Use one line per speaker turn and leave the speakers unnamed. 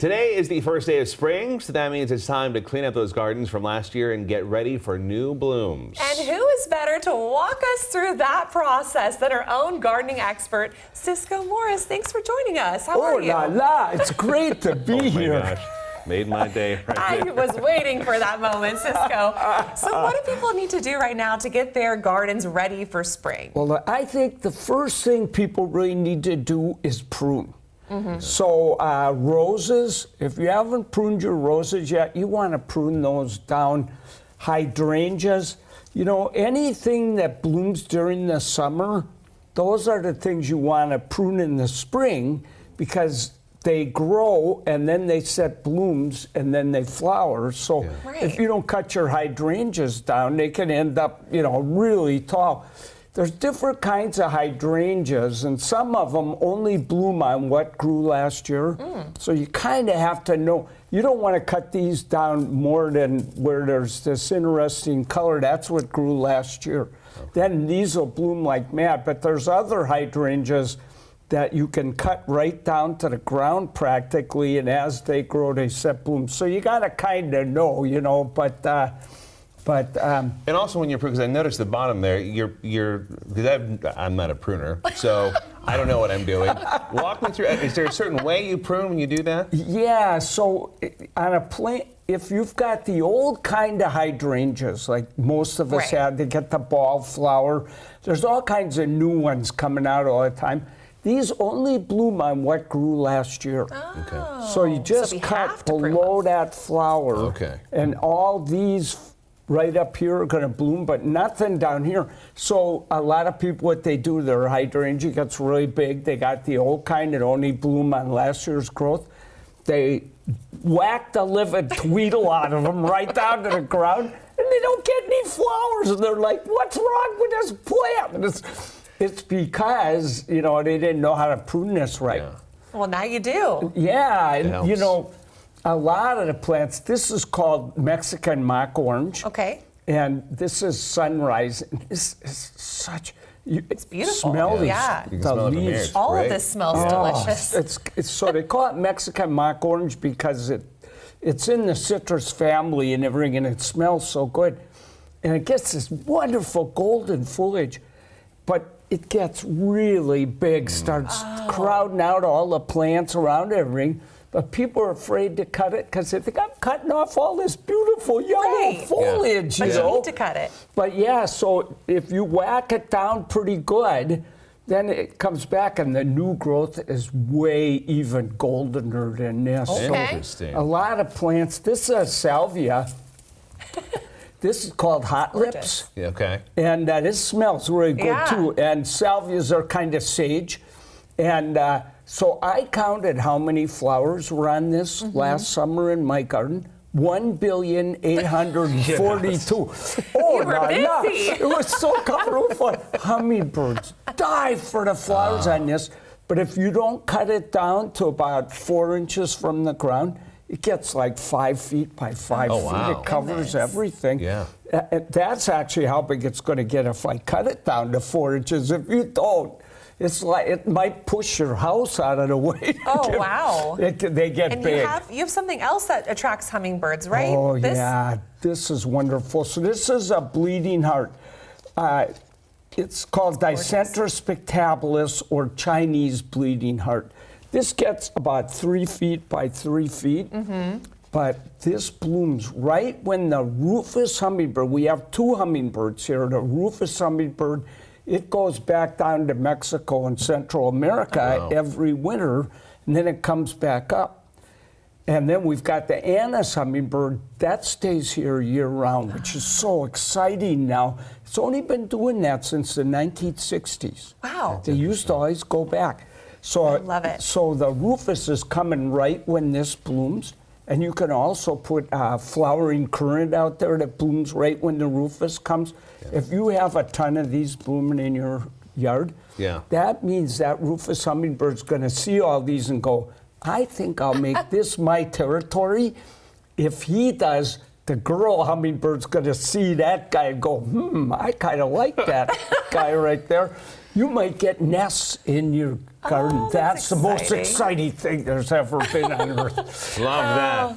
Today is the first day of spring, so that means it's time to clean up those gardens from last year and get ready for new blooms.
And who is better to walk us through that process than our own gardening expert, Ciscoe Morris. Thanks for joining us. How are you?
Oh, la la, it's great to be here.
Gosh. Made my day right
I
here.
was waiting for that moment, Ciscoe. So what do people need to do right now to get their gardens ready for spring?
Well, I think the first thing people really need to do is prune. So roses, if you haven't pruned your roses yet, you want to prune those down. Hydrangeas, you know, anything that blooms during the summer, those are the things you want to prune in the spring because they grow and then they set blooms and then they flower. So if you don't cut your hydrangeas down, they can end up, you know, really tall. There's different kinds of hydrangeas, and some of them only bloom on what grew last year. So you kind of have to know. You don't want to cut these down more than where there's this interesting color. That's what grew last year. Then these will bloom like mad. But there's other hydrangeas that you can cut right down to the ground practically, and as they grow, they set blooms. So you got to kind of know, you know, but
and also when you're pruning, because I noticed the bottom there, because I'm not a pruner, so I don't know what I'm doing. Walk me through. Is there a certain way you prune when you do that?
Yeah. So on a plant, if you've got the old kind of hydrangeas, like most of us had, they get the ball flower. There's all kinds of new ones coming out all the time. These only bloom on what grew last year.
Oh.
So you just cut below that flower, and all these right up here are going to bloom, but nothing down here. So a lot of people, what they do, their hydrangea gets really big. They got the old kind that only bloom on last year's growth. They whack the livid tweedle out of them right down to the ground, and they don't get any flowers. And they're like, what's wrong with this plant? And it's because, you know, they didn't know how to prune this right.
Well, now you do.
Yeah, and you know, a lot of the plants, this is called Mexican mock orange.
Okay.
And this is sunrise. This is such,
it's beautiful.
Smell these,
the
leaves.
All of this smells delicious.
It's so they call it Mexican mock orange because it's in the citrus family and everything, and it smells so good. And it gets this wonderful golden foliage, but it gets really big, starts crowding out all the plants around everything. But people are afraid to cut it because they think I'm cutting off all this beautiful yellow foliage.
But
you know?
You need to cut it.
But yeah, so if you whack it down pretty good, then it comes back and the new growth is way even goldener than this.
Interesting.
So a lot of plants, this is a salvia. This is called hot lips. And this smells really good too. And salvias are kind of sage. And so I counted how many flowers were on this last summer in my garden. 1,842. Oh,
you were busy.
It was so covered with fun. Hummingbirds die for the flowers on this. But if you don't cut it down to about 4 inches from the ground, it gets like 5 feet by 5 feet. It covers everything. That's actually how big it's going to get if I cut it down to 4 inches. If you don't, it's like it might push your house out of the way.
Oh, wow.
They get
and
big.
You have something else that attracts hummingbirds, right?
Oh, yeah. This is wonderful. So this is a bleeding heart. It's called Dicentra spectabilis, or Chinese bleeding heart. This gets about 3 feet by 3 feet. But this blooms right when the rufous hummingbird, we have 2 hummingbirds here, the rufous hummingbird, it goes back down to Mexico and Central America every winter, and then it comes back up. And then we've got the Annis hummingbird, that stays here year-round, which is so exciting now. It's only been doing that since the 1960s.
Wow.
They used to always go back. So,
I love it.
So the rufous is coming right when this blooms. And you can also put flowering currant out there that blooms right when the rufous comes. If you have a ton of these blooming in your yard, that means that rufous hummingbird's going to see all these and go, I think I'll make this my territory. If he does, the girl hummingbird's going to see that guy and go, I kind of like that guy right there. You might get nests in your garden.
Oh, that's
the most
exciting.
exciting thing there's ever been on earth.
Love that.